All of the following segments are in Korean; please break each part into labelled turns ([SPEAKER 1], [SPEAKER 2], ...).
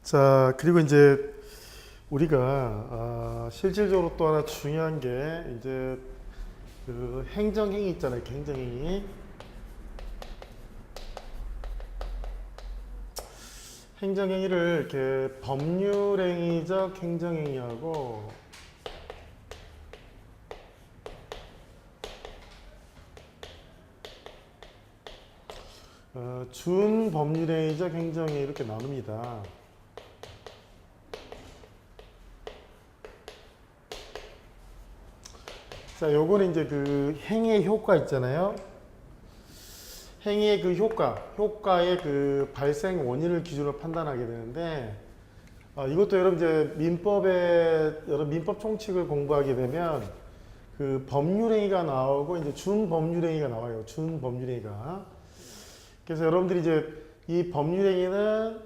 [SPEAKER 1] 자, 그리고 이제 우리가 실질적으로 또 하나 중요한 게 이제 그 행정행위 있잖아요. 행정행위. 행정행위를 이렇게 법률행위적 행정행위하고 준법률행위적 행정행위 이렇게 나눕니다. 자, 요거는 이제 그 행위의 효과 있잖아요. 행위의 그 효과의 그 발생 원인을 기준으로 판단하게 되는데, 이것도 여러분 이제 여러 민법 총칙을 공부하게 되면 그 법률행위가 나오고 이제 준법률행위가 나와요. 준법률행위가. 그래서 여러분들이 이제 이 법률행위는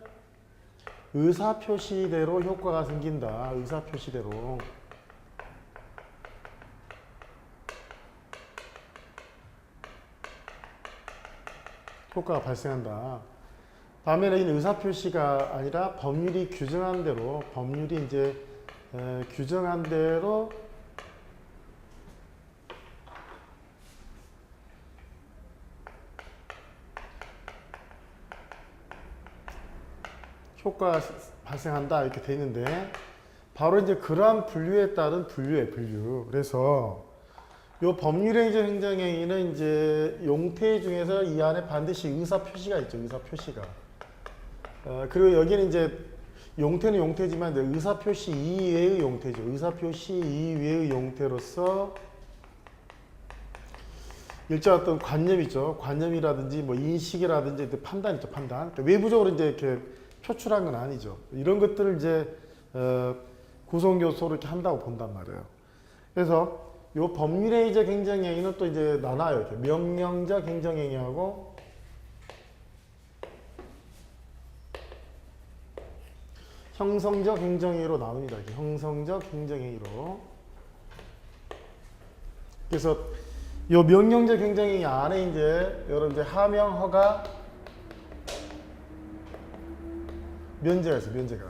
[SPEAKER 1] 의사표시대로 효과가 생긴다. 의사표시대로. 효과가 발생한다. 반면에 이 의사표시가 아니라 법률이 규정한 대로, 규정한 대로 효과가 발생한다 이렇게 돼 있는데, 바로 이제 그러한 분류에 따른 분류. 그래서 요 법률행위적 행정행위는 이제 용태 중에서 이 안에 반드시 의사표시가 있죠. 의사표시가. 그리고 여기는 이제 용태는 용태지만 이제 의사표시 이외의 용태죠. 의사표시 이외의 용태로서 일정한 어떤 관념이죠. 관념이라든지 뭐 인식이라든지 판단 있죠. 판단. 그러니까 외부적으로 이제 이렇게 표출한 건 아니죠. 이런 것들을 이제 구성 요소로 이렇게 한다고 본단 말이에요. 그래서 요 법률행위적 행정행위는 또 이제 나눠요. 이렇게 명령적 행정행위하고 형성적 행정행위로 나눕니다. 이렇게 형성적 행정행위로. 그래서 요 명령적 행정행위 안에 이제 여러분 이제 하명, 허가, 면제가 있어요. 면제가.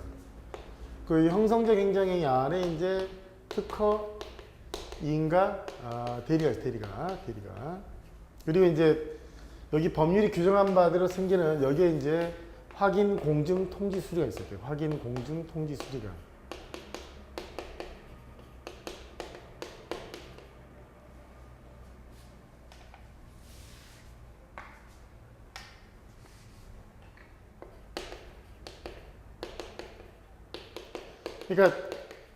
[SPEAKER 1] 그 형성적 행정행위 안에 이제 특허, 인가, 대리가 있어요. 대리가. 그리고 이제 여기 법률이 규정한 바대로 생기는 여기에 이제 확인, 공증, 통지 수리가 있어요. 확인, 공증, 통지 수리가. 그러니까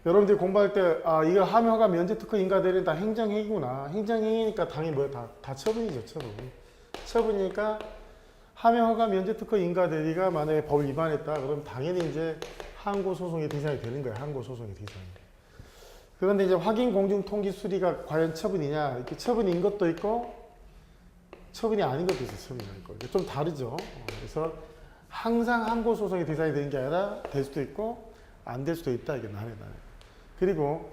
[SPEAKER 1] 여러분들이 공부할 때 이거 하명허가, 면제, 특허, 인가, 대리는 다 행정행위구나. 행정행위니까 당연히 뭐야? 다 처분이죠. 처분이니까 하명허가, 면제, 특허, 인가, 대리가 만약에 법을 위반했다. 그럼 당연히 이제 항고소송의 대상이 되는 거예요. 항고소송의 대상이. 그런데 이제 확인, 공증, 통지, 수리가 과연 처분이냐? 이렇게 처분인 것도 있고 처분이 아닌 것도 있어요. 처분이 아닌 것. 좀 다르죠. 그래서 항상 항고소송의 대상이 되는 게 아니라 될 수도 있고 안 될 수도 있다. 이게 나눠. 그리고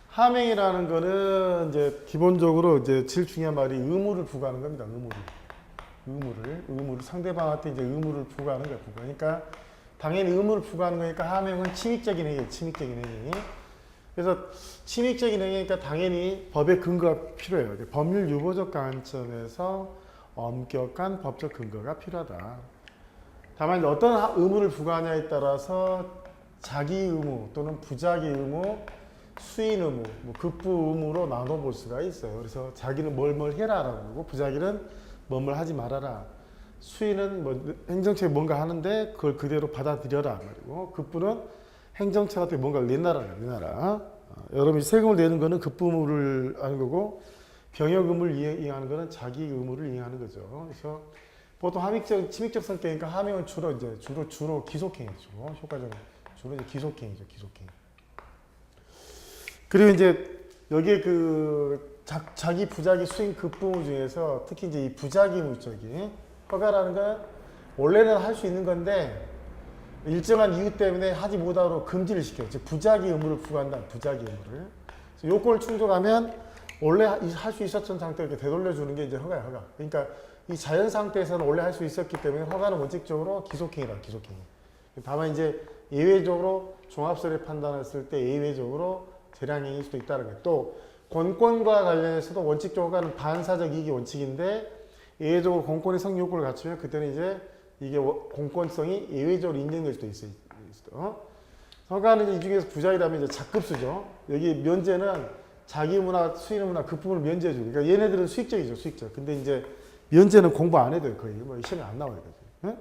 [SPEAKER 1] 하명이라는 거는 이제 기본적으로 이제 제일 중요한 말이 의무를 부과하는 겁니다. 의무를 상대방한테 이제 의무를 부과하는 거예요. 그러니까 당연히 의무를 부과하는 거니까 하명은 침익적인 행위예요. 침익적인 행위. 그래서 침익적인 행위니까 당연히 법의 근거가 필요해요. 법률 유보적 관점에서 엄격한 법적 근거가 필요하다. 다만 어떤 의무를 부과하냐에 따라서 자기 의무 또는 부자기 의무, 수인 의무, 뭐 급부 의무로 나눠볼 수가 있어요. 그래서 자기는 뭘 해라라고 하고 부자기는 뭘 하지 말아라. 수인은 뭐 행정처에 뭔가 하는데 그걸 그대로 받아들여라 말이고, 급부는 행정처한테 뭔가를 내놔라. 여러분이 세금을 내는 거는 급부 의무를 하는 거고, 병역 의무를 이행하는 거는 자기 의무를 이행하는 거죠. 그래서 보통 침익적 성격이니까 하명은 주로 기속행위죠. 효과적으로. 주로 이제 기속행위죠. 그리고 이제 여기에 그 자기 부자기 수인 급부 중에서 특히 이제 이 부자기 의무 쪽이 허가라는 건 원래는 할 수 있는 건데 일정한 이유 때문에 하지 못하도록 금지를 시켜요. 즉 부자기 의무를 부과한다. 부자기 의무를. 요건을 충족하면 원래 할 수 있었던 상태를 이렇게 되돌려 주는 게 이제 허가야. 허가. 그러니까 이 자연 상태에서는 원래 할 수 있었기 때문에 허가는 원칙적으로 기속행위다. 기속행위. 다만 이제 예외적으로 종합서류 판단했을 때 예외적으로 재량행위일 수도 있다는 거예요. 또 권권과 관련해서도 원칙적으로 하는 반사적 이익이 원칙인데 예외적으로 공권의 성립 요건을 갖추면 그때는 이제 이게 공권성이 예외적으로 인정될 수도 있어요. 허가는 이 중에서 부작이라면 이제 작급수죠. 여기 면제는 자기 의무나 수인 의무나 급품을 면제해주고. 그러니까 얘네들은 수익적이죠, 수익적. 근데 이제 면제는 공부 안 해도 거의 뭐 시험에 안 나와요. 네?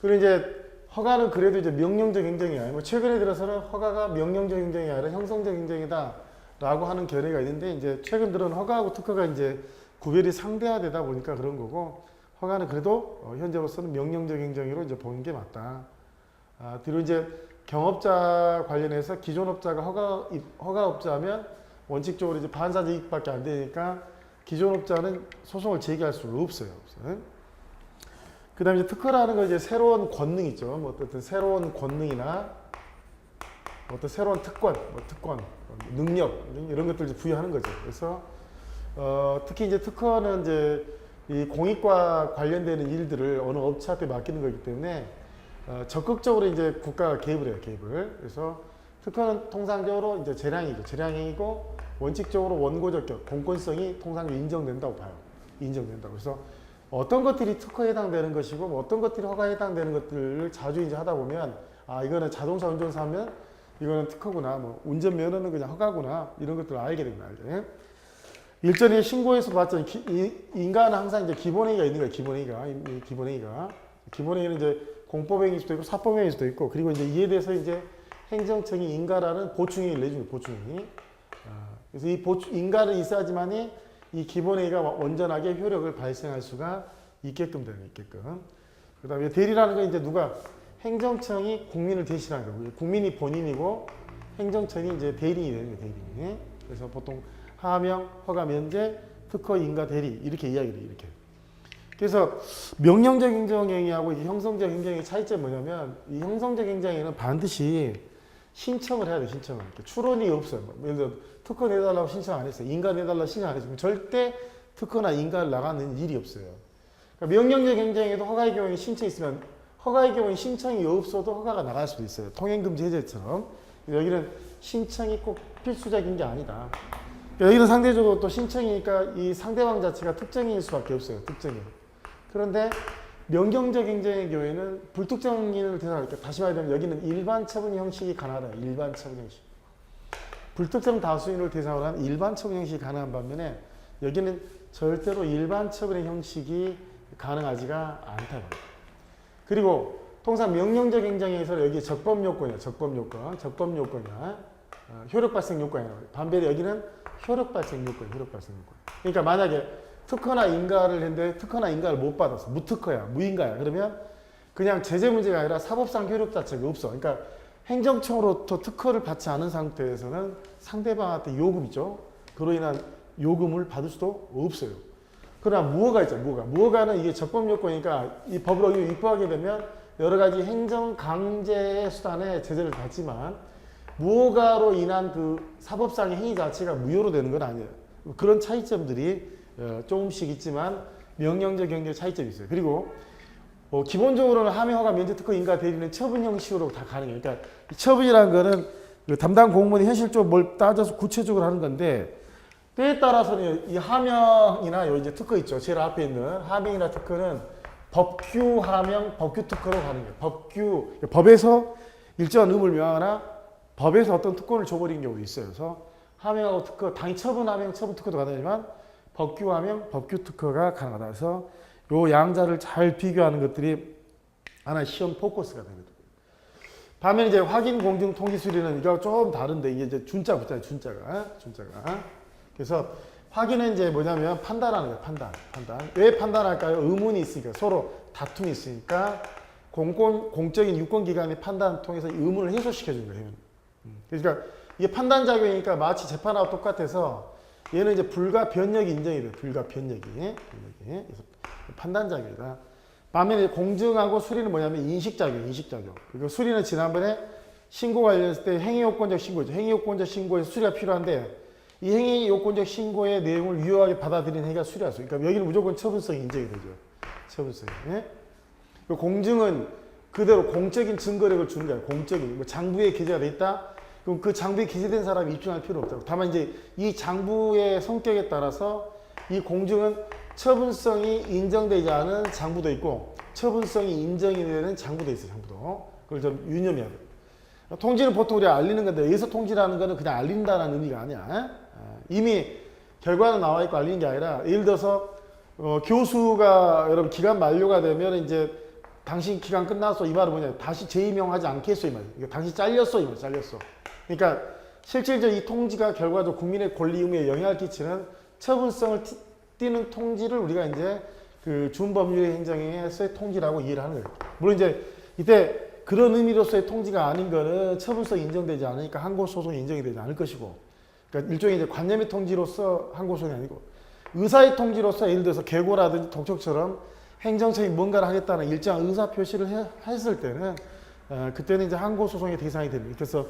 [SPEAKER 1] 그리고 이제 허가는 그래도 이제 명령적 행정이야. 뭐 최근에 들어서는 허가가 명령적 행정이 아니라 형성적 행정이다라고 하는 견해가 있는데 이제 최근 들어는 허가하고 특허가 이제 구별이 상대화되다 보니까 그런 거고 허가는 그래도 현재로서는 명령적 행정으로 이제 보는 게 맞다. 뒤로 이제 경업자 관련해서 기존 업자가 허가업자면 원칙적으로 이제 반사적 이익밖에 안 되니까 기존 업자는 소송을 제기할 수가 없어요. 그 다음에 특허라는 건 이제 새로운 권능 있죠. 뭐 어떤 새로운 권능이나 어떤 새로운 특권, 능력 이런 것들 이제 부여하는 거죠. 그래서 특히 이제 특허는 이제 이 공익과 관련되는 일들을 어느 업체한테 맡기는 거기 때문에 적극적으로 이제 국가가 개입을 해요, 개입을. 그래서 특허는 통상적으로 이제 재량행위고 원칙적으로 원고적 공권성이 통상적으로 인정된다고 봐요. 인정된다고. 그래서 어떤 것들이 특허에 해당되는 것이고 뭐 어떤 것들이 허가에 해당되는 것들을 자주 이제 하다 보면 이거는 자동차 운전사 하면 이거는 특허구나, 뭐 운전면허는 그냥 허가구나 이런 것들을 알게 됩니다. 일전에 신고해서 봤죠. 인간은 항상 이제 기본행위가 있는 거예요. 기본행위는 이제 공법행위일 수도 있고 사법행위일 수도 있고 그리고 이제 이에 대해서 이제 행정청이 인가라는 보충행위를 내주는 보충행위. 그래서 이 인가는 있어야지만이 이 기본행위가 온전하게 효력을 발생할 수가 있게끔 되는 있게끔. 그 다음에 대리라는 건 이제 누가 행정청이 국민을 대신하는 거고요. 국민이 본인이고 행정청이 이제 대리인이 되는 거예요. 대리인. 그래서 보통 하명, 허가, 면제, 특허, 인가, 대리 이렇게 이야기를 해요. 이렇게. 그래서 명령적 행정행위하고 형성적 행정행위 차이점이 뭐냐면 이 형성적 행정행위는 반드시 신청을 해야 돼. 신청을. 추론이 없어요. 예를 들어 특허 내달라고 신청 안 했어요. 인가 내달라고 신청 안 했어요. 절대 특허나 인가를 나가는 일이 없어요. 그러니까 명령적 행정행위도 허가의 경우에 신청이 있으면 허가의 경우에 신청이 없어도 허가가 나갈 수도 있어요. 통행금지 해제처럼. 여기는 신청이 꼭 필수적인 게 아니다. 여기는 상대적으로 또 신청이니까 이 상대방 자체가 특정인일 수밖에 없어요. 특정인. 그런데 명령적 행정의 경우에는 불특정인을 대상으로 다시 말하면 여기는 일반 처분 형식이 가능하다. 일반 처분 형식. 불특정 다수인을 대상으로 한 일반 처분 형식이 가능한 반면에 여기는 절대로 일반 처분의 형식이 가능하지가 않다고. 그리고 통상 명령적 행정에서 여기 적법 요건이야. 적법 요건이야. 효력 발생 요건이야. 반면에 여기는 효력 발생 요건이야. 효력 발생 요건. 그러니까 만약에 특허나 인가를 했는데 특허나 인가를 못 받았어. 무특허야. 무인가야. 그러면 그냥 제재 문제가 아니라 사법상 효력 자체가 없어. 그러니까 행정청으로부터 특허를 받지 않은 상태에서는 상대방한테 요금이죠. 그로 인한 요금을 받을 수도 없어요. 그러나 무허가 있죠. 무허가는 이게 적법 요건이니까 이 법을 위반하게 되면 여러 가지 행정 강제 수단의 제재를 받지만 무허가로 인한 그 사법상의 행위 자체가 무효로 되는 건 아니에요. 그런 차이점들이 조금씩 있지만 명령적 경제 차이점이 있어요. 그리고 기본적으로는 하명, 허가, 면제, 특허, 인가, 대리는 처분 형식으로 다 가능해요. 그러니까 처분이라는 거는 그 담당 공무원이 현실적으로 뭘 따져서 구체적으로 하는 건데 때에 따라서는 이 하명이나 이제 특허 있죠. 제일 앞에 있는 하명이나 특허는 법규 하명, 법규 특허로 가는 거예요. 법에서 일정한 의무를 명하거나 법에서 어떤 특권을 줘버리는 경우도 있어요. 그래서 하명하고 특허, 당연히 처분 하명, 처분 특허도 가능하지만 법규 하명, 법규 특허가 가능하다. 그래서 요 양자를 잘 비교하는 것들이 하나의 시험 포커스가 되거든요. 반면 이제 확인 공증 통지 수리는 이거 좀 다른데 이게 이제 준자 붙잖아요. 준자가. 그래서 확인은 이제 뭐냐면 판단하는 거예요. 판단. 왜 판단할까요? 의문이 있으니까 서로 다툼이 있으니까 공적인 유권기관의 판단 통해서 의문을 해소시켜 준 거예요. 그러니까 이게 판단 작용이니까 마치 재판하고 똑같아서 얘는 이제 불가 변력이 인정이 돼요. 불가 변력이. 그래서 판단 작용이다. 반면에 공증하고 수리는 뭐냐면 인식 작용. 그리고 수리는 지난번에 신고 관련했을 때 행위요건적 신고죠. 행위요건적 신고에서 수리가 필요한데 이 행위요건적 신고의 내용을 유효하게 받아들이는 행위가 수리할 수 있어요. 그러니까 여기는 무조건 처분성이 인정이 되죠. 처분성이. 공증은 그대로 공적인 증거력을 주는 거야. 공적인. 뭐 장부에 기재가 돼 있다. 그럼 그 장부에 기재된 사람이 입증할 필요 없다고. 다만 이제 이 장부의 성격에 따라서 이 공증은 처분성이 인정되지 않은 장부도 있고 처분성이 인정이 되는 장부도 있어요. 장부도. 그걸 좀 유념해야 돼. 통지는 보통 우리가 알리는 건데 여기서 통지라는 거는 그냥 알린다는 의미가 아니야. 이미 결과는 나와 있고 알리는 게 아니라 예를 들어서 교수가 여러분 기간 만료가 되면 이제 당신 기간 끝났어 이 말은 뭐냐 다시 재임용하지 않겠어 이 말이야. 당신 잘렸어 이 말 잘렸어. 그러니까 실질적으로 이 통지가 결과적으로 국민의 권리 의무에 영향을 끼치는 처분성을 띠는 통지를 우리가 이제 그 준법률의 행정에서의 통지라고 이해를 하는 거예요. 물론 이제 이때 그런 의미로서의 통지가 아닌 거는 처분성이 인정되지 않으니까 항고소송이 인정이 되지 않을 것이고, 그러니까 일종의 이제 관념의 통지로서 항고소송이 아니고, 의사의 통지로서 예를 들어서 계고라든지 독촉처럼 행정청이 뭔가를 하겠다는 일정한 의사 표시를 했을 때는 그때는 이제 항고소송의 대상이 됩니다. 그래서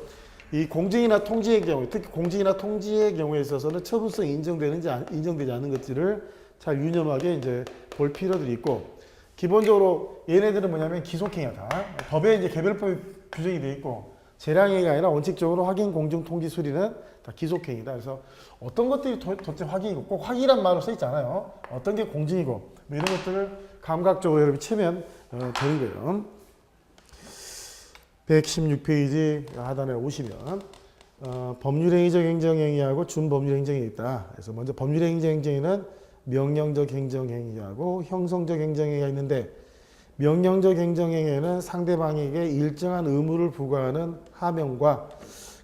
[SPEAKER 1] 이 공증이나 통지의 경우, 특히 공증이나 통지의 경우에 있어서는 처분성이 인정되는지 인정되지 않는 것들을 잘 유념하게 이제 볼 필요들이 있고, 기본적으로 얘네들은 뭐냐면 기속행위다. 법에 이제 개별법이 규정이 되어 있고 재량행위가 아니라 원칙적으로 확인, 공증, 통지, 수리는 다 기속행위다. 그래서 어떤 것들이 도대체 확인이고 꼭 확인이란 말로 써 있잖아요. 어떤 게 공증이고 뭐 이런 것들을 감각적으로 여러분이 채면 되는 거예요. 116페이지 하단에 오시면 법률행위적 행정행위하고 준법률행정행위 있다. 그래서 먼저 법률행위적 행정행위는 명령적 행정행위하고 형성적 행정행위가 있는데, 명령적 행정행위에는 상대방에게 일정한 의무를 부과하는 하명과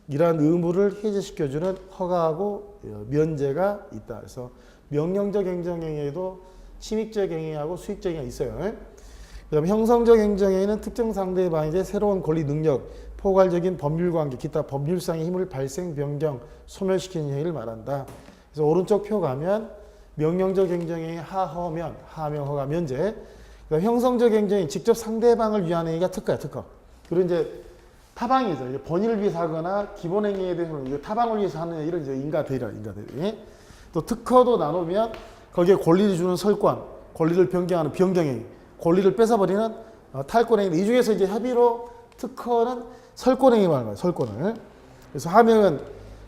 [SPEAKER 1] 이러한 의무를 해제시켜주는 허가하고 면제가 있다. 그래서 명령적 행정행위에도 침입적 행위하고 수익적 행위가 있어요. 그 다음에 형성적 행정행위는 특정 상대방에게 새로운 권리, 능력, 포괄적인 법률관계, 기타 법률상의 힘을 발생, 변경, 소멸시키는 행위를 말한다. 그래서 오른쪽 표 가면 명령적 행정행위 하허면, 하명, 허가, 면제. 그다음 형성적 행정행위 직접 상대방을 위한 행위가 특허야, 특허. 그리고 이제 타방이죠. 이제 본인을 위해서 하거나 기본 행위에 대해서는 타방을 위해서 하는 일을 이제 인가대리라, 인가대리. 또 특허도 나누면 거기에 권리를 주는 설권, 권리를 변경하는 변경행위, 권리를 뺏어버리는 탈권행위. 이 중에서 이제 협의로 특허는 설권행위 말하는 거예요, 설권을. 그래서 하명은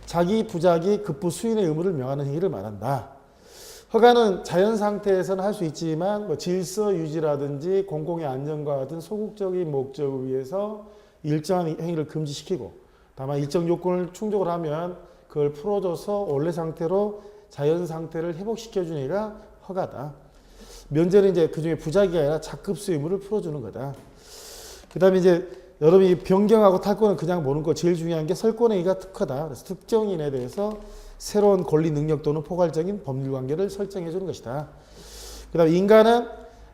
[SPEAKER 1] 자기, 부자기, 급부, 수인의 의무를 명하는 행위를 말한다. 허가는 자연 상태에서는 할 수 있지만 뭐 질서 유지라든지 공공의 안전과 같은 소극적인 목적을 위해서 일정한 행위를 금지시키고, 다만 일정 요건을 충족을 하면 그걸 풀어줘서 원래 상태로 자연 상태를 회복시켜주는 행위가 허가다. 면제는 이제 그 중에 부작위가 아니라 작급수 의무를 풀어주는 거다. 그 다음에 이제 여러분이 변경하고 탈권은 그냥 보는 거 제일 중요한 게 설권행위가 특허다. 그래서 특정인에 대해서 새로운 권리, 능력 또는 포괄적인 법률관계를 설정해 주는 것이다. 그 다음에 인간은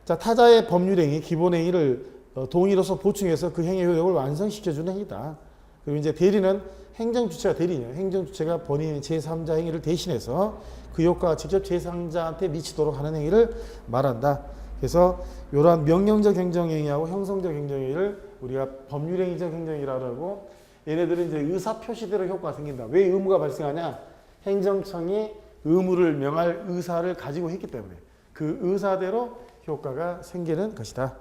[SPEAKER 1] 타자의 법률행위, 기본행위를 동의로서 보충해서 그 행위 효력을 완성시켜주는 행위다. 그리고 이제 대리는 행정주체가 대리냐. 행정주체가 본인의 제3자 행위를 대신해서 그 효과가 직접 제3자한테 미치도록 하는 행위를 말한다. 그래서 이러한 명령적 행정행위하고 형성적 행정행위를 우리가 법률행위적 행정행위라고 하고, 얘네들은 이제 의사표시대로 효과가 생긴다. 왜 의무가 발생하냐? 행정청이 의무를 명할 의사를 가지고 있기 때문에 그 의사대로 효과가 생기는 것이다.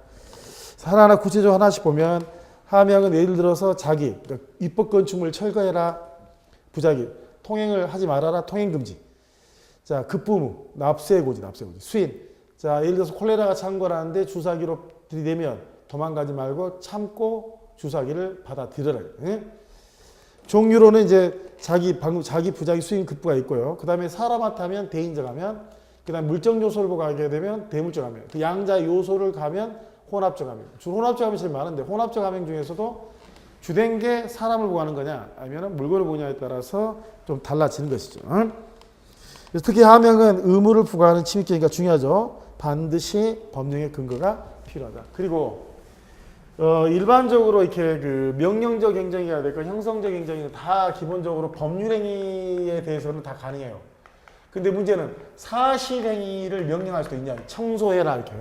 [SPEAKER 1] 하나하나 구체적으로 하나씩 보면, 하명은 예를 들어서 자기, 그러니까 입법 건축물 철거해라, 부자기, 통행을 하지 말아라, 통행금지. 자, 급부무, 납세고지, 납세고지. 수인. 자, 예를 들어서 콜레라가 창궐하는데 주사기로 들이대면 도망가지 말고 참고 주사기를 받아들여라. 응? 종류로는 이제 자기 부자기, 수인, 급부가 있고요. 그 다음에 사람한테 하면 대인적 하면, 그 다음에 물적 요소를 가게 되면 대물적 하면, 그 양자 요소를 가면 혼합적 하면. 주로 혼합적 하면 제일 많은데, 혼합적 하면 중에서도 주된 게 사람을 보고 하는 거냐 아니면 물건을 보냐에 따라서 좀 달라지는 것이죠. 그래서 특히 하명은 의무를 부과하는 침입행위가 중요하죠. 반드시 법령의 근거가 필요하다. 그리고 일반적으로 이렇게 그 명령적 행정행위가 될건 형성적 행정행위는 다 기본적으로 법률행위에 대해서는 다 가능해요. 근데 문제는 사실행위를 명령할 수도 있냐. 청소해라 이렇게.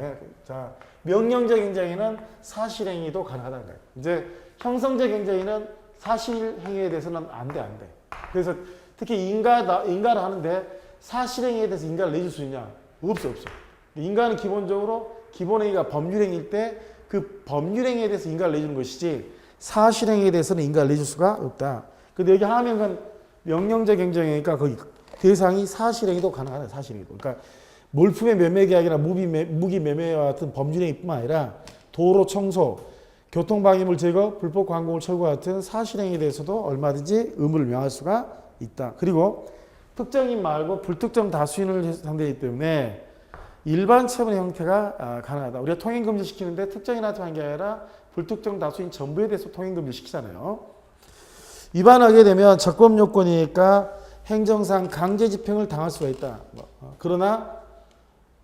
[SPEAKER 1] 자, 명령적 행정행위는 사실행위도 가능하다는 거예요. 이제 형성적 행정행위는 사실행위에 대해서는 안 돼. 그래서 특히 인가를 하는데 사실행위에 대해서 인가를 내줄 수 있냐. 없어. 인가는 기본적으로 기본행위가 법률행위일 때 그 법률행위에 대해서 인가를 내주는 것이지 사실행위에 대해서는 인가를 내줄 수가 없다. 근데 여기 하명은 명령적 행정이니까 거기 대상이 사실행위도 가능하다. 사실행위도. 그러니까 몰품의 매매계약이나 무기 매매와 같은 법률행위뿐만 아니라 도로 청소, 교통방해물 제거, 불법 광고물 철거 같은 사실행위에 대해서도 얼마든지 의무를 명할 수가 있다. 그리고 특정인 말고 불특정 다수인을 상대하기 때문에 일반 처분의 형태가 가능하다. 우리가 통행금지 시키는데 특정인한테 한 게 아니라 불특정 다수인 전부에 대해서 통행금지 시키잖아요. 위반하게 되면 적법 요건이니까 행정상 강제 집행을 당할 수가 있다. 그러나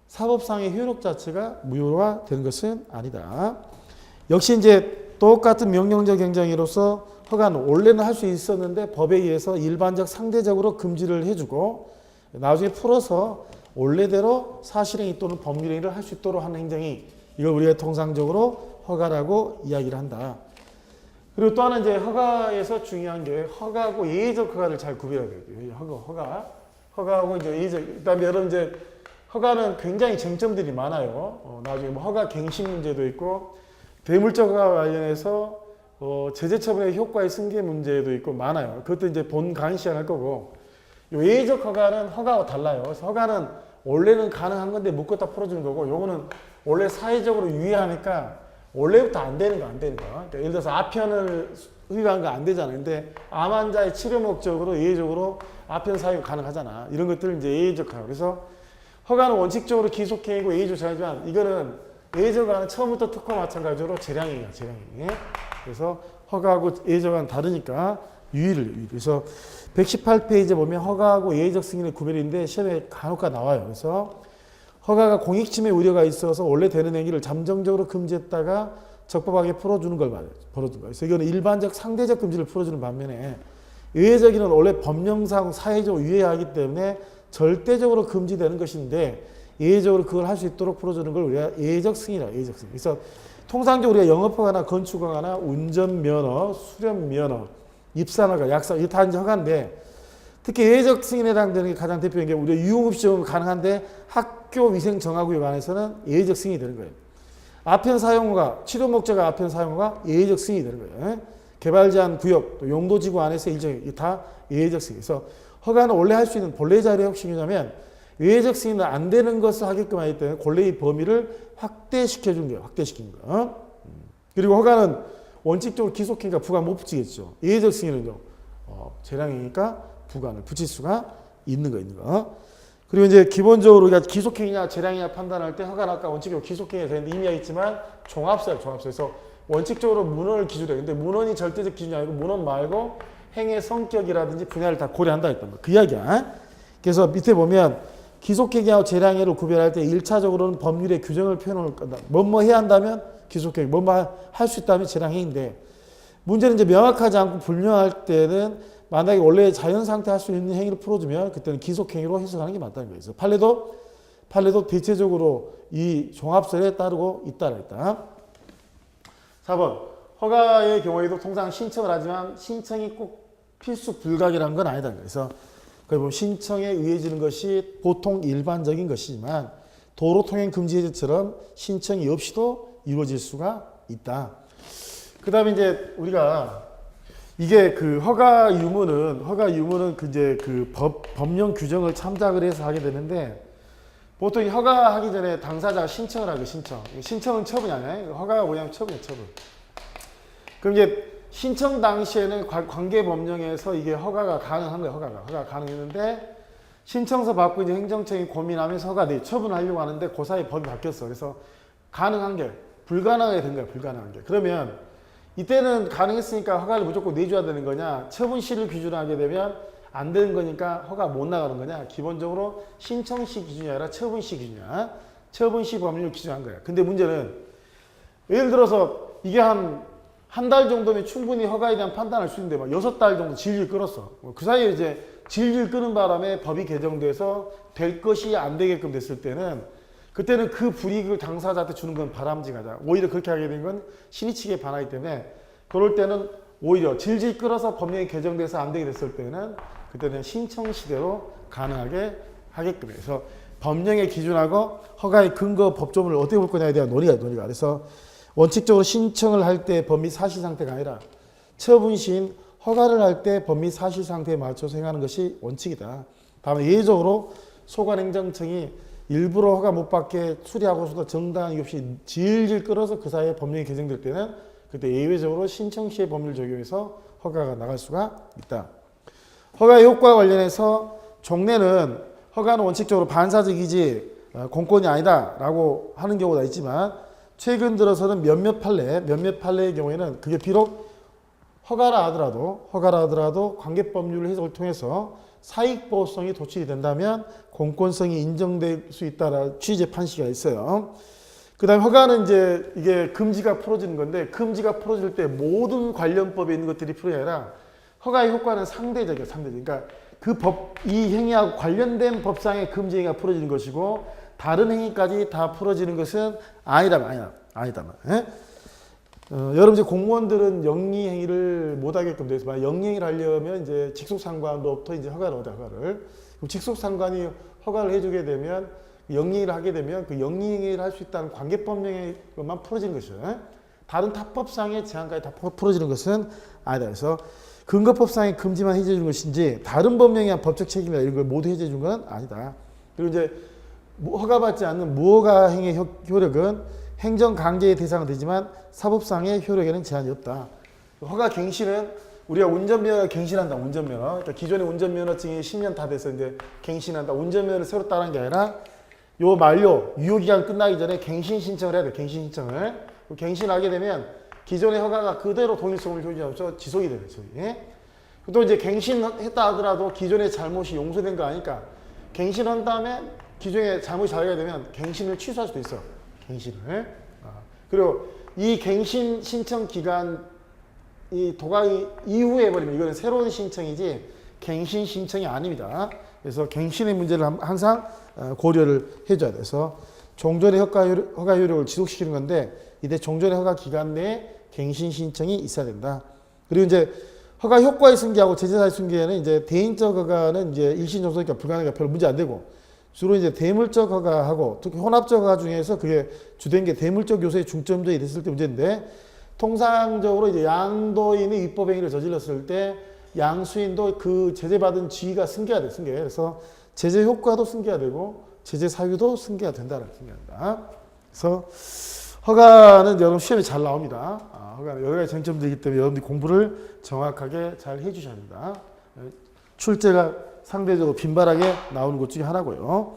[SPEAKER 1] 사법상의 효력 자체가 무효화 되는 것은 아니다. 역시 이제 똑같은 명령적 행정으로서 허가는 원래는 할 수 있었는데 법에 의해서 일반적 상대적으로 금지를 해주고 나중에 풀어서 원래대로 사실행위 또는 법률행위를 할 수 있도록 하는 행정이 이걸 우리가 통상적으로 허가라고 이야기를 한다. 그리고 또 하나 이제 허가에서 중요한 게 허가하고 예외적 허가를 잘 구별해야 돼요. 허가하고 이제 예외적. 그다음에 여러분 이제 허가는 굉장히 쟁점들이 많아요. 나중에 뭐 허가 갱신 문제도 있고 대물적 허가 관련해서 제재 처분의 효과의 승계 문제도 있고 많아요. 그것도 이제 본 강의 시간 할 거고. 예외적 허가는 허가와 달라요. 그래서 허가는 원래는 가능한 건데 묶었다 풀어주는 거고, 요거는 원래 사회적으로 유의하니까 원래부터 안 되는 거. 그러니까 예를 들어서 아편을 흡입한 거 안 되잖아요. 근데 암 환자의 치료 목적으로 예외적으로 아편 사용이 가능하잖아. 이런 것들을 이제 예외적 허가. 그래서 허가는 원칙적으로 기속행위고 예외적 정하지만 이거는 예외적 허가는 처음부터 특허 마찬가지로 재량행위야. 그래서 허가하고 예외적 허가는 다르니까 유의를. 그래서 118페이지에 보면 허가하고 예외적 승인의 구별인데 시험에 간혹가 나와요. 그래서 허가가 공익침해 우려가 있어서 원래 되는 행위를 잠정적으로 금지했다가 적법하게 풀어주는 걸 말해요. 그래서 이거는 일반적 상대적 금지를 풀어주는 반면에 예외적인은 원래 법령상 사회적으로 유예하기 때문에 절대적으로 금지되는 것인데 예외적으로 그걸 할 수 있도록 풀어주는 걸 우리가 예외적 승인이라고. 예외적 승인. 그래서 통상적으로 우리가 영업허가나 건축허가나 운전면허, 수련면허, 입산허가, 약산, 이게 다 이제 허가인데 특히 예외적 승인에 해당되는 게 가장 대표적인 게 우리가 유흥업시험은 가능한데 학교 위생정화구역 안에서는 예외적 승인이 되는 거예요. 아편 사용허가, 치료 목적의 아편 사용허가 예외적 승인이 되는 거예요. 개발 제한 구역, 또 용도지구 안에서 일정이 다 예외적 승인. 그래서 허가는 원래 할 수 있는 본래 자리의 핵심이냐면 예외적 승인은 안 되는 것을 하게끔 하기 때문에 권리의 범위를 확대시켜준 거예요. 확대시킨 거. 그리고 허가는 원칙적으로 기속행위가 부과 못 붙이겠죠. 예외적 승인은요. 재량이니까 부과를 붙일 수가 있는 거. 그리고 이제 기본적으로 우리가 기속행위냐 재량이냐 판단할 때 허가는 아까 원칙적으로 기속행위가 되는데 이미 있지만 종합사예요. 종합사에서 원칙적으로 문헌을 기준으로 해요. 근데 문헌이 절대적 기준이 아니고 문헌 말고 행위의 성격이라든지 분야를 다 고려한다 했던 거. 그 이야기야. 그래서 밑에 보면 기속행위하고 재량행위를 구별할 때 1차적으로는 법률의 규정을 표현할 거다. 뭐뭐 해야 한다면 기속행위, 뭐뭐 할 수 있다면 재량행위인데 문제는 이제 명확하지 않고 불명할 때는 만약에 원래 자연 상태 할 수 있는 행위를 풀어주면 그때는 기속행위로 해석하는 게 맞다는 거예요. 그래서 판례도 대체적으로 이 종합설에 따르고 있다라 했다. 4번 허가의 경우에도 통상 신청을 하지만 신청이 꼭 필수 불가결한 건 아니다. 그래서 거기 보면 신청에 의해지는 것이 보통 일반적인 것이지만 도로 통행 금지 해제처럼 신청이 없이도 이루어질 수가 있다. 그 다음에 이제 우리가 이게 그 허가 유무는 그 법령 규정을 참작을 해서 하게 되는데 보통 허가하기 전에 당사자가 신청을 하고 신청은 처분이 아니에요. 허가가 뭐냐면 처분이에요. 처분. 그럼 이제 신청 당시에는 관계 법령에서 이게 허가가 가능한 거예요. 허가가 가능했는데 신청서 받고 이제 행정청이 고민하면서 허가 처분하려고 하는데 그 사이 법이 바뀌었어. 그래서 가능한 게 불가능하게 된 거야. 불가능한 게. 그러면 이때는 가능했으니까 허가를 무조건 내줘야 되는 거냐? 처분시를 기준으로 하게 되면 안 되는 거니까 허가 못 나가는 거냐? 기본적으로 신청시 기준이 아니라 처분시 기준이야. 처분시 법률을 기준한 거야. 근데 문제는 예를 들어서 이게 한 달 정도면 충분히 허가에 대한 판단할 수 있는데 막 6달 정도 질질 끌었어. 그 사이에 이제 질질 끄는 바람에 법이 개정돼서 될 것이 안 되게끔 됐을 때는 그때는 그 불이익을 당사자한테 주는 건 바람직하다. 오히려 그렇게 하게 된 건 신의치기에 반하기 때문에 그럴 때는 오히려 질질 끌어서 법령이 개정돼서 안 되게 됐을 때는 그때는 신청 시대로 가능하게 하게끔 해서 법령의 기준하고 허가의 근거 법조문을 어떻게 볼 거냐에 대한 논의가. 그래서 원칙적으로 신청을 할 때 법미 사실 상태가 아니라 처분 시인 허가를 할 때 법미 사실 상태에 맞춰서 행하는 것이 원칙이다. 다만 예외적으로 소관행정청이 일부러 허가 못 받게 수리하고서도 정당한 이유 없이 질질 끌어서 그 사이에 법령이 개정될 때는 그때 예외적으로 신청 시의 법률 적용해서 허가가 나갈 수가 있다. 허가의 효과 관련해서 종래는 허가는 원칙적으로 반사적이지 공권이 아니다라고 하는 경우가 있지만 최근 들어서는 몇몇 판례의 경우에는 그게 비록 허가라 하더라도 관계법률 해석을 통해서 사익보호성이 도출이 된다면 공권성이 인정될 수 있다라는 취지의 판시가 있어요. 그 다음에 허가는 이제 이게 금지가 풀어지는 건데 금지가 풀어질 때 모든 관련법에 있는 것들이 풀어야 아니라 허가의 효과는 상대적이에요. 그러니까 이 행위하고 관련된 법상의 금지 행위가 풀어지는 것이고 다른 행위까지 다 풀어지는 것은 아니다만. 여러분 이제 공무원들은 영리 행위를 못하게끔 되어 있어요. 영리 행위를 하려면 이제 직속상관으로부터 이제 허가를 얻어 허가를. 그럼 직속상관이 허가를 해주게 되면 영리 행위를 하게 되면 그 영리 행위를 할 수 있다는 관계법령에만 풀어지는 것이죠. 다른 타법상의 제한까지 다 풀어지는 것은 아니다. 그래서 근거법상의 금지만 해제 주는 것인지 다른 법령에 의한 법적 책임이나 이런 걸 모두 해제 주는 건 아니다. 그리고 이제 허가받지 않는 무허가 행위의 효력은 행정 강제의 대상은 되지만 사법상의 효력에는 제한이 없다. 허가 갱신은 우리가 운전면허 갱신한다. 운전면허. 그러니까 기존의 운전면허증이 10년 다 돼서 이제 갱신한다. 운전면허를 새로 따는 게 아니라 요 만료 유효기간 끝나기 전에 갱신 신청을 해야 돼. 갱신 신청을. 갱신하게 되면 기존의 허가가 그대로 동일성을 유지하면서 지속이 되는 거죠. 또 이제 갱신했다 하더라도 기존의 잘못이 용서된 거 아니까 갱신한 다음에 기존의 잘못이 자리가 되면 갱신을 취소할 수도 있어. 갱신을. 그리고 이 갱신 신청 기간 이 도각이 이후에 해버리면 이거는 새로운 신청이지 갱신 신청이 아닙니다. 그래서 갱신의 문제를 항상 고려를 해줘야 돼서 종전의 허가 효력을 지속시키는 건데 이때 종전의 허가 기간 내에 갱신 신청이 있어야 된다. 그리고 이제 허가 효과의 승계하고 제재사의 승계는 이제 대인적 허가는 이제 일신 종소니까 불가능하니까 별로 문제 안 되고 주로 이제 대물적 허가하고 특히 혼합적 허가 중에서 그게 주된 게 대물적 요소에 중점적이 됐을 때 문제인데 통상적으로 이제 양도인이 위법행위를 저질렀을 때 양수인도 그 제재받은 지위가 승계가 돼, 승계. 그래서 제재 효과도 승계가 되고 제재 사유도 승계가 된다는 생각입니다. 그래서 허가는 여러분 시험에 잘 나옵니다. 허가는 여러 가지 쟁점들이 있기 때문에 여러분들이 공부를 정확하게 잘 해주셔야 합니다. 출제가 상대적으로 빈발하게 나오는 것 중에 하나고요.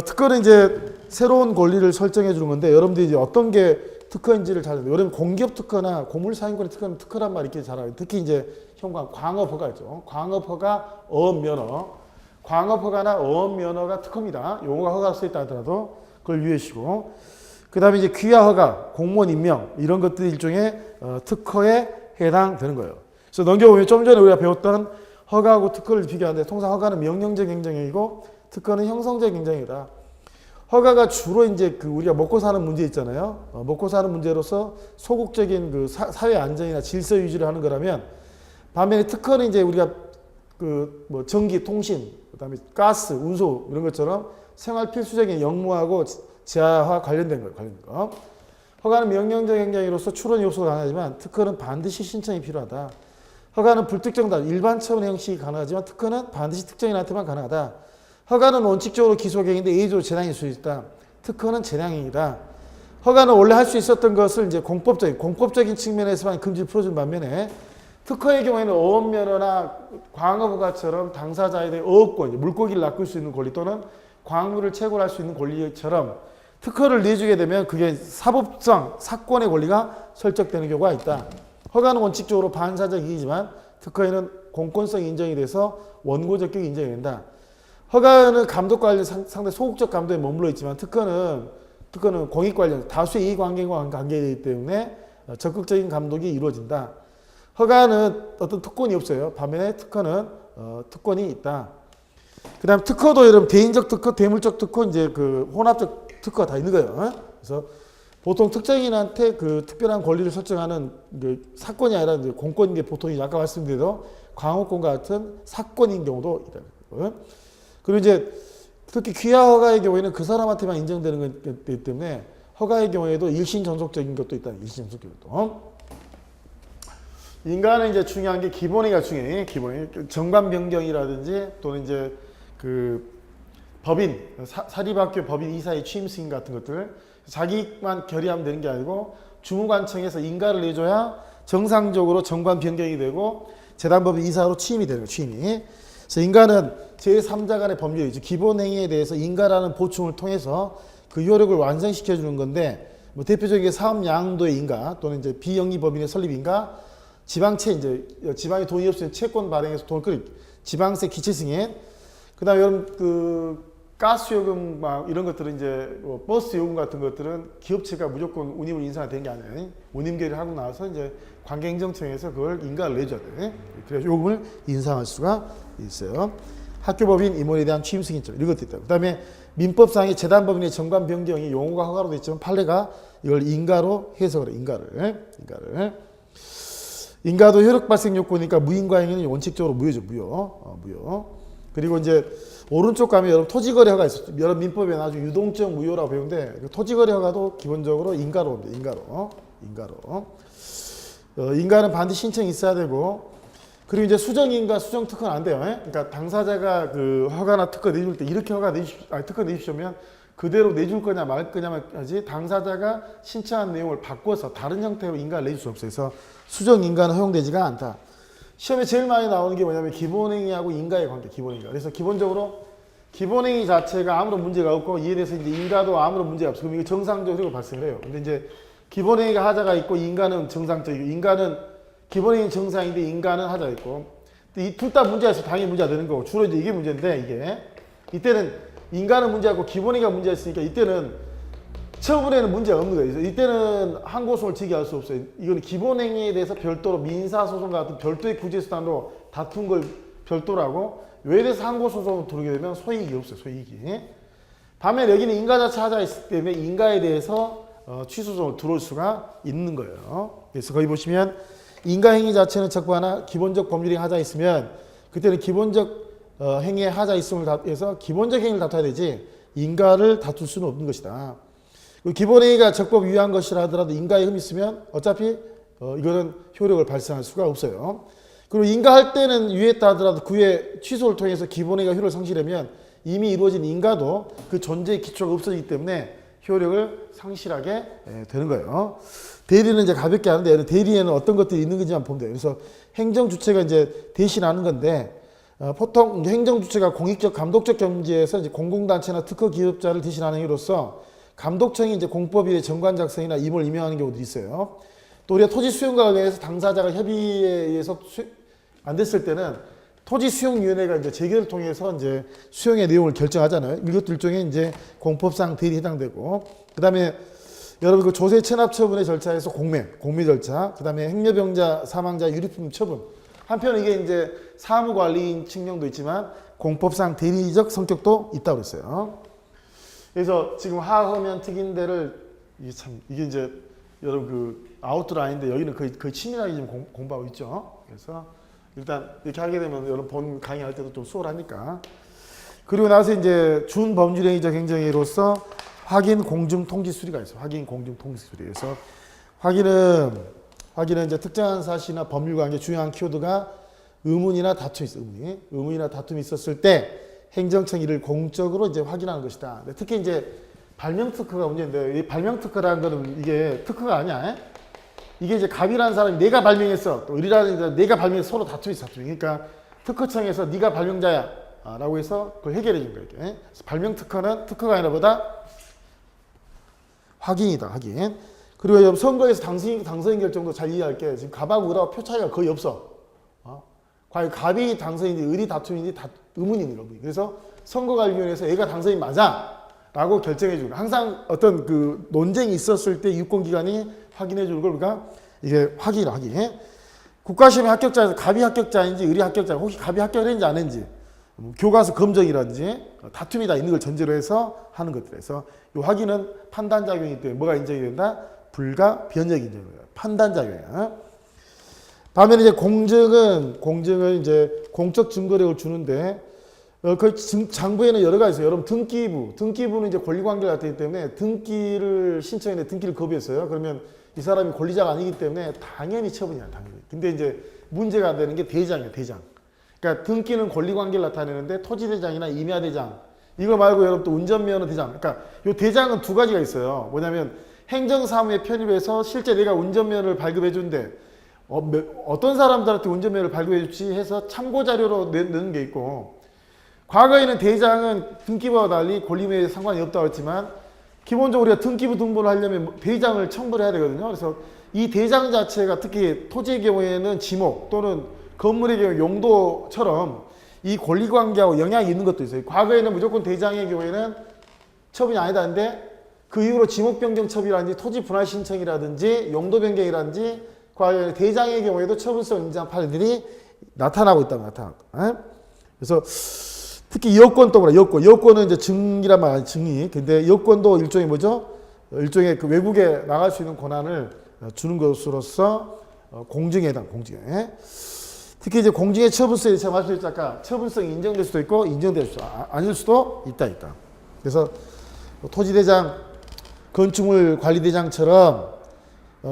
[SPEAKER 1] 특허는 이제 새로운 권리를 설정해 주는 건데 여러분들이 이제 어떤 게 특허인지를 잘 여러분 공기업 특허나 고물사인권의 특허는 특허란 말 이렇게 잘 알아요. 특히 이제 현관 광업허가 있죠. 광업허가 어업면허, 광업허가나 어업면허가 특허입니다. 용어가 허가가 써 있다 하더라도 그걸 유의하시고 그 다음에 이제 귀하허가, 공무원 임명 이런 것들이 일종의 특허에 해당되는 거예요. 그래서 넘겨보면 좀 전에 우리가 배웠던 허가하고 특허를 비교하는데 통상 허가는 명령적 행정이고 특허는 형성적 행정이다. 허가가 주로 이제 그 우리가 먹고 사는 문제 있잖아요. 먹고 사는 문제로서 소극적인 그 사회 안정이나 질서 유지를 하는 거라면 반면에 특허는 이제 우리가 그 뭐 전기, 통신, 그다음에 가스, 운소 이런 것처럼 생활 필수적인 영무하고 재화와 관련된 거. 허가는 명령적 행정으로서 출원 요소가 가능하지만 특허는 반드시 신청이 필요하다. 허가는 불특정다. 일반 처분 형식이 가능하지만 특허는 반드시 특정인한테만 가능하다. 허가는 원칙적으로 기소행위인데 예외적으로 재량일 수 있다. 특허는 재량행위다. 허가는 원래 할 수 있었던 것을 이제 공법적인 측면에서만 금지를 풀어준 반면에 특허의 경우에는 어업면허나 광업허가처럼 당사자에 대한 어업권, 물고기를 낚을 수 있는 권리 또는 광물을 채굴할 수 있는 권리처럼 특허를 내주게 되면 그게 사법상 사건의 권리가 설정되는 경우가 있다. 허가는 원칙적으로 반사적 이익이지만 특허에는 공권성이 인정이 돼서 원고적 격이 인정이 된다. 허가는 감독 관련 상당히 소극적 감독에 머물러 있지만 특허는 공익 관련 다수의 이익관계와 관계되기 때문에 적극적인 감독이 이루어진다. 허가는 어떤 특권이 없어요. 반면에 특허는 특권이 있다. 그 다음 특허도 여러분 대인적 특허, 대물적 특허, 이제 그 혼합적 특허가 다 있는 거예요. 그래서 보통 특정인한테 그 특별한 권리를 설정하는 그 사건이 아니라 이제 공권인 게 보통 아까 말씀드린 대로 광업권과 같은 사건인 경우도 있다. 그리고 이제 특히 귀하허가의 경우에는 그 사람한테만 인정되는 거기 때문에 허가의 경우에도 일신 전속적인 것도 있다. 일신 전속적인 것도. 인간은 이제 중요한 게 기본행위가 중요해. 기본행위. 정관 변경이라든지 또는 이제 그 법인, 사립학교 법인 이사의 취임 승인 같은 것들 자기만 결의하면 되는 게 아니고 주무관청에서 인가를 내줘야 정상적으로 정관 변경이 되고 재단법인 이사로 취임이 되는 거예요. 취임이. 그래서 인가는 제3자 간의 법률이죠. 기본행위에 대해서 인가라는 보충을 통해서 그 효력을 완성시켜 주는 건데 뭐 대표적인 사업 양도의 인가 또는 이제 비영리법인의 설립 인가, 지방채 이제 지방에 돈이 없으면 채권 발행해서 돈을 끌 지방세 기체 승인, 그다음에 여러분 그 가스 요금 막 이런 것들은 이제 뭐 버스 요금 같은 것들은 기업체가 무조건 운임을 인상이 되는 게 아니에요. 운임 결의를 하고 나서 이제 관계행정청에서 그걸 인가를 내줘야 돼. 그래서 요금을 인상할 수가 있어요. 학교법인 임원에 대한 취임 승인처 이런 것도 있다. 그다음에 민법상의 재단법인의 정관 변경이 용어가 허가로 돼 있지만 판례가 이걸 인가로 해석을 해. 인가를. 인가도 효력 발생 요건이니까 무인가 행위는 원칙적으로 무효죠. 무효. 그리고 이제 오른쪽 가면 여러분 토지거래 허가 있었죠. 여러분 민법에 아주 유동적 무효라고 배우는데 토지거래 허가도 기본적으로 인가로 옵니다. 인가로. 인가는 반드시 신청이 있어야 되고, 그리고 이제 수정인가 수정특허는 안 돼요. 그러니까 당사자가 그 허가나 특허 내줄 때 이렇게 특허 내주시면 그대로 내줄 거냐 말 거냐만 하지 당사자가 신청한 내용을 바꿔서 다른 형태로 인가를 내줄 수 없어요. 그래서 수정인가는 허용되지가 않다. 시험에 제일 많이 나오는 게 뭐냐면 기본행위하고 인가의 관계, 기본행위가. 그래서 기본적으로 기본행위 자체가 아무런 문제가 없고 이에 대해서 이제 인가도 아무런 문제가 없어. 그럼 이게 정상적으로 발생을 해요. 근데 이제 기본행위가 하자가 있고 인가는 정상적이고, 인가는 기본행위 정상인데 인가는 하자가 있고, 이 둘 다 문제가 있어 당연히 문제가 되는 거고, 주로 이제 이게 문제인데 이때는 인가는 문제가 있고 기본행위가 문제가 있으니까 이때는 처분에는 문제가 없는 거예요. 이때는 항고소송을 제기할 수 없어요. 이거는 기본행위에 대해서 별도로 민사소송 같은 별도의 구제수단으로 다툰 걸 별도라고, 외래에서 항고소송을 들어오게 되면 소이익이 없어요. 소이익이. 반면 여기는 인가 자체 하자가 있기 때문에 인가에 대해서 취소소송을 들어올 수가 있는 거예요. 그래서 거기 보시면 인가행위 자체는 적부하나 기본적 법률이 하자 있으면 그때는 기본적 행위의 하자 있음을 해서 기본적 행위를 다퉈야 되지 인가를 다툴 수는 없는 것이다. 기본행위가 적법 위한 것이라 하더라도 인가에 흠이 있으면 어차피 이거는 효력을 발생할 수가 없어요. 그리고 인가할 때는 유예했다 하더라도 그 후에 취소를 통해서 기본행위가 효력을 상실하면 이미 이루어진 인가도 그 존재의 기초가 없어지기 때문에 효력을 상실하게 되는 거예요. 대리는 이제 가볍게 하는데 대리에는 어떤 것들이 있는 건지만 보면 돼요. 그래서 행정주체가 이제 대신하는 건데 보통 행정주체가 공익적 감독적 경지에서 이제 공공단체나 특허 기업자를 대신하는 행위로서 감독청이 이제 공법위의 정관 작성이나 임을 임명하는 경우도 있어요. 또 우리가 토지 수용과 관련해서 당사자가 협의에 의해서 안 됐을 때는 토지 수용위원회가 이제 재결을 통해서 이제 수용의 내용을 결정하잖아요. 이것도 일종의 이제 공법상 대리에 해당되고, 그 다음에 여러분 그 조세 체납 처분의 절차에서 공매 절차, 그 다음에 행여병자 사망자 유류품 처분. 한편 이게 이제 사무관리인 측면도 있지만 공법상 대리적 성격도 있다고 그랬어요. 그래서 지금 하허면 특인대를 이게 이제 여러분 그 아웃라인인데 여기는 거의 치밀하게 지금 공부하고 있죠. 그래서 일단 이렇게 하게 되면 여러분 본 강의할 때도 좀 수월하니까. 그리고 나서 이제 준법률행위적 행정행위로서 확인 공증 통지 수리가 있어요. 확인 공증 통지 수리. 그래서 확인은 이제 특정한 사실이나 법률 관계 중요한 키워드가 의문이나 다툼이 있어요. 의문이나 다툼이 있었을 때 행정청이 이를 공적으로 이제 확인하는 것이다. 특히 이제 발명 특허가 문제인데, 이 발명 특허라는 거는 이게 특허가 아니야. 이게 이제 갑이라는 사람이 내가 발명했어. 또 을이라는 내가 발명해서 서로 다툼이 있어. 그러니까 특허청에서 네가 발명자야 라고 해서 그걸 해결해 준 거예요. 그래서 발명 특허는 특허가 아니라 보다 확인이다. 확인. 그리고 선거에서 당선인 결정도 잘 이해할게. 지금 갑하고 을하고 표 차이가 거의 없어. 과연 갑이 당선인지 을이 다툼인지 의문인 거예요. 그래서 선거관리위원회에서 얘가 당선인 맞아 라고 결정해 주고, 항상 어떤 그 논쟁이 있었을 때 유권기관이 확인해 주는 걸 우리가 이게 확인. 국가시험의 합격자에서 갑이 합격자인지 을이 합격자인지, 혹시 갑이 합격을 했는지 안 했는지, 교과서 검정이라든지 다툼이 다 있는 걸 전제로 해서 하는 것들에서 이 확인은 판단작용이기 때문에 뭐가 인정이 된다? 불가 변역이 인정이 된다. 판단작용이야. 반면에 이제 공증은 이제 공적 증거력을 주는데 그 장부에는 여러 가지 있어요. 여러분 등기부는 이제 권리관계가 되기 때문에 등기를 신청했는데 등기를 거부했어요. 그러면 이 사람이 권리자가 아니기 때문에 당연히 처분이야, 당연히. 근데 이제 문제가 되는 게 대장이에요, 대장. 그러니까 등기는 권리관계를 나타내는데 토지대장이나 임야대장 이거 말고 여러분 또 운전면허 대장. 그러니까 요 대장은 두 가지가 있어요. 뭐냐면 행정사무에 편입해서 실제 내가 운전면허를 발급해 준대. 어떤 사람들한테 운전면허를 발급해 줄지 해서 참고자료로 넣는 게 있고 과거에는 대장은 등기부와 달리 권리매에 상관이 없다고 했지만 기본적으로 우리가 등기부 등본을 하려면 대장을 첨부를 해야 되거든요. 그래서 이 대장 자체가 특히 토지의 경우에는 지목 또는 건물의 경우 용도처럼 이 권리관계하고 영향이 있는 것도 있어요. 과거에는 무조건 대장의 경우에는 처분이 아니다 하는데 그 이후로 지목 변경 처분이라든지 토지 분할 신청이라든지 용도 변경이라든지 과거에 대장의 경우에도 처분성 인정 판례들이 나타나고 있다고 나타났다. 그래서 특히 여권 또 뭐라 여권은 이제 증이란 말 증이. 근데 여권도 일종의 뭐죠? 일종의 그 외국에 나갈 수 있는 권한을 주는 것으로서 공증에 해당 공증에. 특히 이제 공증의 처분성이 제가 말씀드렸죠 아까 처분성이 인정될 수도 있고 인정될 수도 아닐 수도 있다. 그래서 토지대장, 건축물 관리대장처럼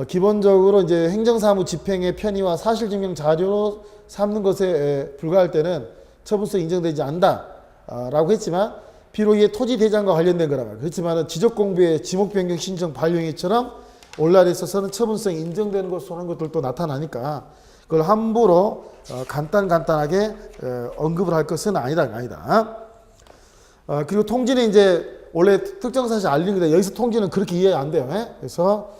[SPEAKER 1] 기본적으로 이제 행정사무 집행의 편의와 사실증명 자료로 삼는 것에 불과할 때는 처분성이 인정되지 않는다라고 했지만 비록 이게 토지대장과 관련된 거라 말이에요. 그렇지만 지적공부의 지목변경 신청 반려행위처럼 온라인에 있어서는 처분성이 인정되는 것으로 하는 것들도 나타나니까 그걸 함부로 간단하게 언급을 할 것은 아니다. 그리고 통지는 이제 원래 특정 사실 알리는데 여기서 통지는 그렇게 이해 안 돼요. 그래서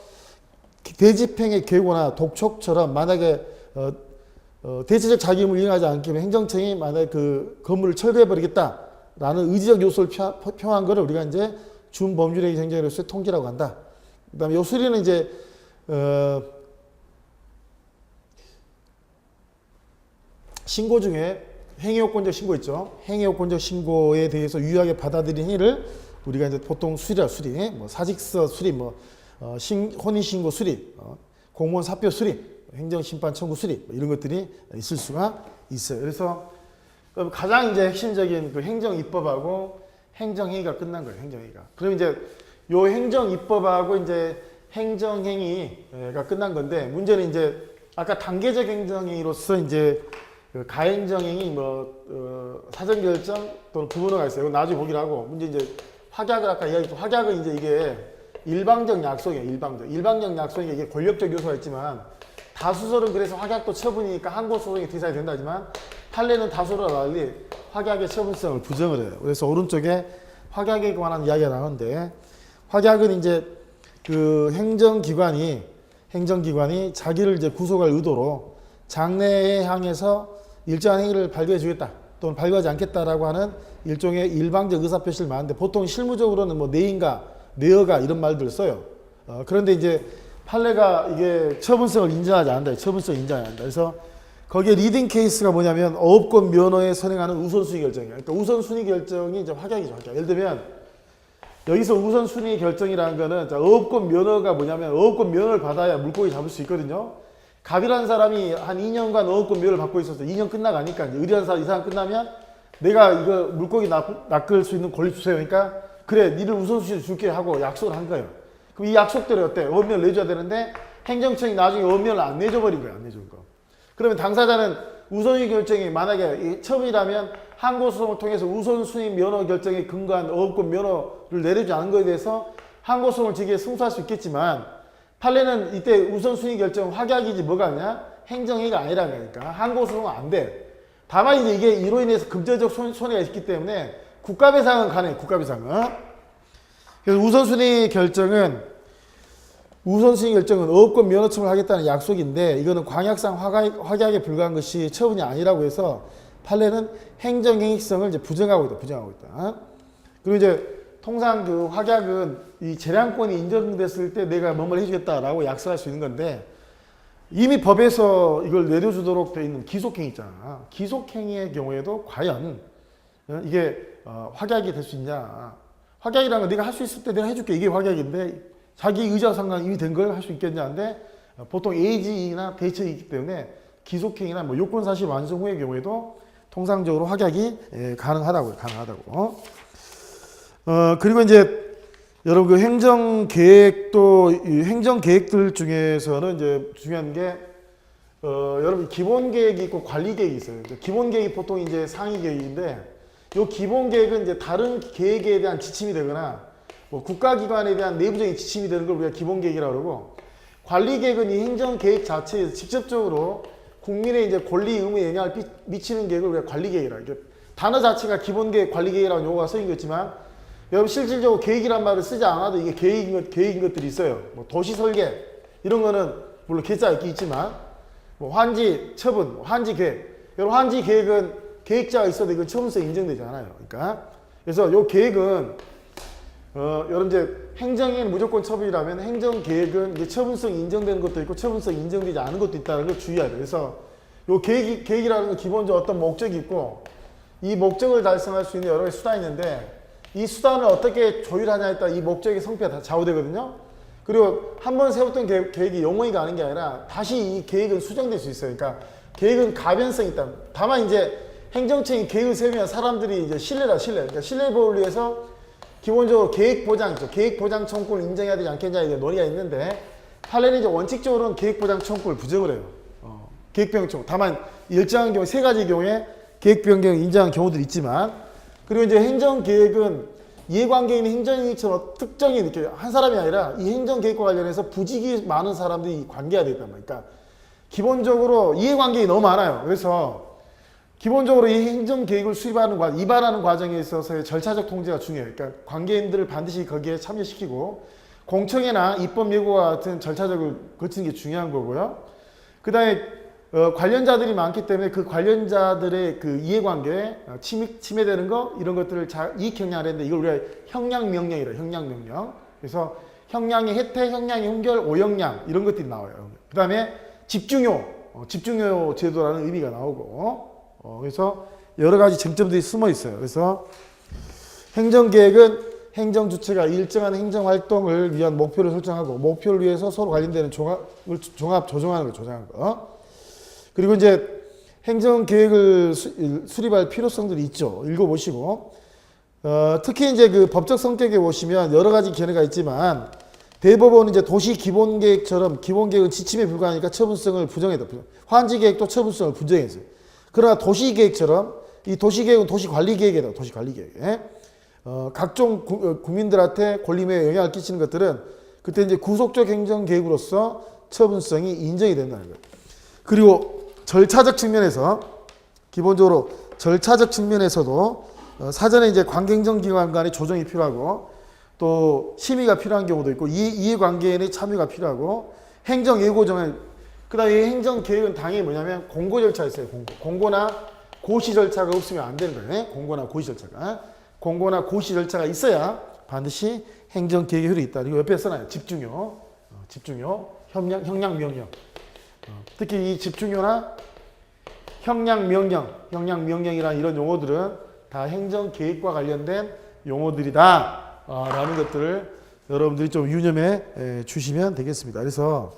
[SPEAKER 1] 대집행의 계고나 독촉처럼 만약에 대체적 자기임을 이행하지 않기면 행정청이 만약에 그 건물을 철거해버리겠다라는 의지적 요소를 표한 거를 우리가 이제 준법률행위 행정으로서의 통지라고 한다. 그 다음에 요 수리는 이제, 신고 중에 행위요건적 신고 있죠. 행위요건적 신고에 대해서 유효하게 받아들인 행위를 우리가 이제 보통 수리라 수리, 뭐 사직서 수리, 혼인신고 수리, 공무원 사표 수리, 행정심판 청구 수리 이런 것들이 있을 수가 있어요. 그래서 가장 이제 핵심적인 그 행정입법하고 행정행위가 끝난 거예요. 행정행위가. 그럼 이제 요 행정입법하고 이제 행정행위가 끝난 건데 문제는 이제 아까 단계적 행정행위로서 이제 그 가행정행위 사전결정 또는 부분화가 있어요. 이건 나중에 보기로 하고 문제 이제 확약을 아까 이야기했죠. 확약은 이제 이게 일방적 약속이에요. 일방적 약속이 이게 권력적 요소가 있지만 다수설은 그래서 확약도 처분이니까 항고소송이 뒤사야 된다지만 판례는 다수설과 달리 확약의 처분성을 부정을 해요. 그래서 오른쪽에 확약에 관한 이야기가 나오는데 확약은 이제 그 행정기관이 자기를 이제 구속할 의도로 장래에 향해서 일정한 행위를 발부해 주겠다 또는 발부하지 않겠다라고 하는 일종의 일방적 의사표시를 말하는데 보통 실무적으로는 뭐 내인가 내어가 이런 말들을 써요. 그런데 이제 판례가 이게 처분성을 인정하지 않는다. 처분성을 인정하지 않는다. 그래서 거기에 리딩 케이스가 뭐냐면 어업권 면허에 선행하는 우선순위 결정이에요. 그러니까 우선순위 결정이 이제 확약이죠. 확약. 예를 들면 여기서 우선순위 결정이라는 거는 어업권 면허가 뭐냐면 어업권 면허를 받아야 물고기 잡을 수 있거든요. 갑이라는 사람이 한 2년간 어업권 면허를 받고 있었어. 2년 끝나가니까 이제 의리한 사람 이상 끝나면 내가 이거 물고기 낚을 수 있는 권리 주세요. 그러니까 그래 니를 우선순위로 줄게 하고 약속을 한 거예요. 그럼 이 약속대로 어때? 어업면을 내줘야 되는데 행정청이 나중에 어업면을 안 내줘버린 거야. 안 내준 거. 그러면 당사자는 우선순위 결정이 만약에 처음이라면 항고소송을 통해서 우선순위 면허 결정에 근거한 어업권 면허를 내려주지 않은 것에 대해서 항고소송을 제기해 승소할 수 있겠지만 판례는 이때 우선순위 결정 확약이지 뭐가 아니야? 행정행위가 아니라는 거니까 항고소송은 안 돼. 다만 이제 이게 이로 인해서 금전적 손해가 있기 때문에 국가배상은 가능해. 국가배상은. 그래서 우선순위 결정은 어업권 면허청을 하겠다는 약속인데 이거는 광약상 확약에 불과한 것이 처분이 아니라고 해서 판례는 행정행위성을 이제 부정하고 있다. 그리고 이제 통상 그 확약은 이 재량권이 인정됐을 때 내가 뭐뭐 해주겠다라고 약속할 수 있는 건데 이미 법에서 이걸 내려주도록 되어 있는 기속행위 있잖아. 기속행위의 경우에도 과연 이게 확약이 될 수 있냐. 확약이라는 건 네가 할 수 있을 때 내가 해줄게. 이게 확약인데 자기 의지와 상관 이미 된 걸 할 수 있겠냐는데 보통 AG나 대처이기 때문에 기속행위나 뭐 요건사실 완성 후의 경우에도 통상적으로 확약이 가능하다고요. 가능하다고. 그리고 이제 여러분 그 행정계획도 이 행정계획들 중에서는 이제 중요한 게 여러분 기본계획이 있고 관리계획이 있어요. 기본계획이 보통 이제 상위계획인데 이 기본계획은 이제 다른 계획에 대한 지침이 되거나 뭐 국가기관에 대한 내부적인 지침이 되는 걸 우리가 기본계획이라고 그러고 관리계획은 이 행정계획 자체에서 직접적으로 국민의 이제 권리 의무에 영향을 미치는 계획을 우리가 관리계획이라고 해요. 단어 자체가 기본계획, 관리계획이라는 용어가 쓰인 거 있지만 여러분 실질적으로 계획이란 말을 쓰지 않아도 이게 계획인 것들이 있어요. 뭐 도시 설계 이런 거는 물론 계좌가 있긴 있지만 뭐 환지 처분, 환지 계획. 여러분 환지 계획은 계획자가 있어도 이건 처분성 인정되지 않아요. 그러니까 그래서 요 계획은 여러분 이제 행정에는 무조건 처분이라면 행정 계획은 이제 처분성 인정되는 것도 있고 처분성 인정되지 않은 것도 있다는 걸 주의해야 돼요. 그래서 요 계획이라는 건 기본적으로 어떤 목적이 있고 이 목적을 달성할 수 있는 여러 가지 수단이 있는데 이 수단을 어떻게 조율하냐에 따라 이 목적의 성패가 다 좌우되거든요. 그리고 한 번 세웠던 계획이 영원히 가는 게 아니라 다시 이 계획은 수정될 수 있어요. 그러니까 계획은 가변성이 있다. 다만 이제 행정청이 계획을 세우면 사람들이 이제 신뢰. 그러니까 신뢰보호를 위해서 기본적으로 계획 보장, 계획 보장 청구를 인정해야 되지 않겠냐에 대한 논의가 있는데 판례는 이제 원칙적으로는 계획 보장 청구를 부정을 해요. 계획 변경 청구. 다만 일정한 경우 세 가지 경우에 계획 변경을 인정한 경우들이 있지만 그리고 이제 행정계획은 이해관계인 행정인처럼 특정인 이렇게 한 사람이 아니라 이 행정계획과 관련해서 부직이 많은 사람들이 관계가 되단 말이에요. 그러니까 기본적으로 이해관계가 너무 많아요. 그래서 기본적으로 이 행정계획을 수립하는 입안하는 과정에 있어서의 절차적 통제가 중요해요. 그러니까 관계인들을 반드시 거기에 참여시키고 공청회나 입법 예고와 같은 절차적을 거치는 게 중요한 거고요. 그 다음에 관련자들이 많기 때문에 그 관련자들의 그 이해관계에 침해되는 거 이런 것들을 이익 형량을 했는데 이걸 우리가 형량명령이라 형량명령. 그래서 형량의 혜택, 형량의 훈결, 오형량 이런 것들이 나와요. 그 다음에 집중요 제도라는 의미가 나오고 그래서 여러 가지 쟁점들이 숨어 있어요. 그래서 행정계획은 행정주체가 일정한 행정활동을 위한 목표를 설정하고 목표를 위해서 서로 관련되는 종합 조정하는 거, 조정하는 거. 그리고 이제 행정계획을 수립할 필요성들이 있죠. 읽어보시고 특히 이제 그 법적 성격에 보시면 여러 가지 견해가 있지만 대법원은 이제 도시기본계획처럼 기본계획은 지침에 불과하니까 처분성을 부정했다. 환지계획도 처분성을 부정했어요. 그러나 도시계획처럼 이 도시계획은 도시관리계획이다. 도시관리계획. 각종 국민들한테 권리에 영향을 끼치는 것들은 그때 이제 구속적 행정계획으로서 처분성이 인정이 된다는 거예요. 그리고 절차적 측면에서 기본적으로 절차적 측면에서도 사전에 이제 관계행정기관 간의 조정이 필요하고 또 심의가 필요한 경우도 있고 이해관계인의 참여가 필요하고 행정예고정은 그다음에 행정계획은 당연히 뭐냐면 공고 절차가 있어요. 공고나 고시 절차가 없으면 안 되는 거예요. 공고나 고시 절차가. 공고나 고시 절차가 있어야 반드시 행정계획의 효력이 있다. 이거 옆에 써놔요. 집중요, 형량명령. 특히 이 집중요나 형량명령이라는 이런 용어들은 다 행정계획과 관련된 용어들이다. 라는 것들을 여러분들이 좀 유념해 주시면 되겠습니다. 그래서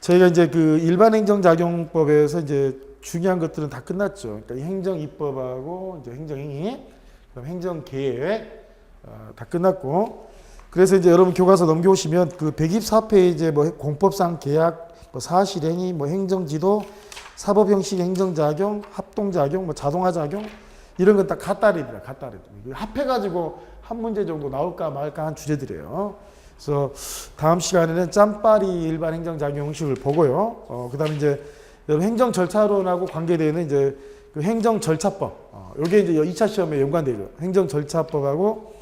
[SPEAKER 1] 저희가 이제 그 일반행정작용법에서 이제 중요한 것들은 다 끝났죠. 그러니까 행정입법하고 이제 행정행위, 그다음 행정계획 다 끝났고, 그래서 이제 여러분 교과서 넘겨오시면 그 124페이지에 뭐 공법상 계약, 뭐 사실행위, 뭐 행정지도, 사법형식 행정작용, 합동작용, 뭐 자동화작용 이런 건 다 갓다리입니다. 갓다리. 합해가지고 한 문제 정도 나올까 말까 한 주제들이에요. 그래서 다음 시간에는 짬바리 일반 행정작용 형식을 보고요. 그 다음에 이제 행정 절차론하고 관계되는 이제 그 행정 절차법. 요게 이제 2차 시험에 연관되죠. 행정 절차법하고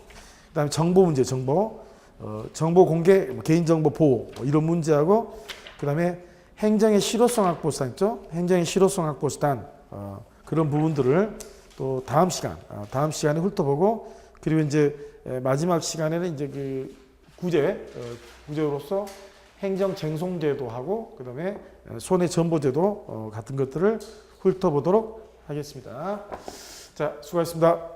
[SPEAKER 1] 그 다음에 정보 문제, 정보 공개, 개인정보 보호 이런 문제하고 그 다음에 행정의 실효성 확보 수단 있죠. 행정의 실효성 확보 수단 그런 부분들을 또 다음 시간에 훑어보고 그리고 이제 마지막 시간에는 이제 그 구제로서 행정쟁송제도 하고 그 다음에 손해전보제도 같은 것들을 훑어보도록 하겠습니다. 자, 수고하셨습니다.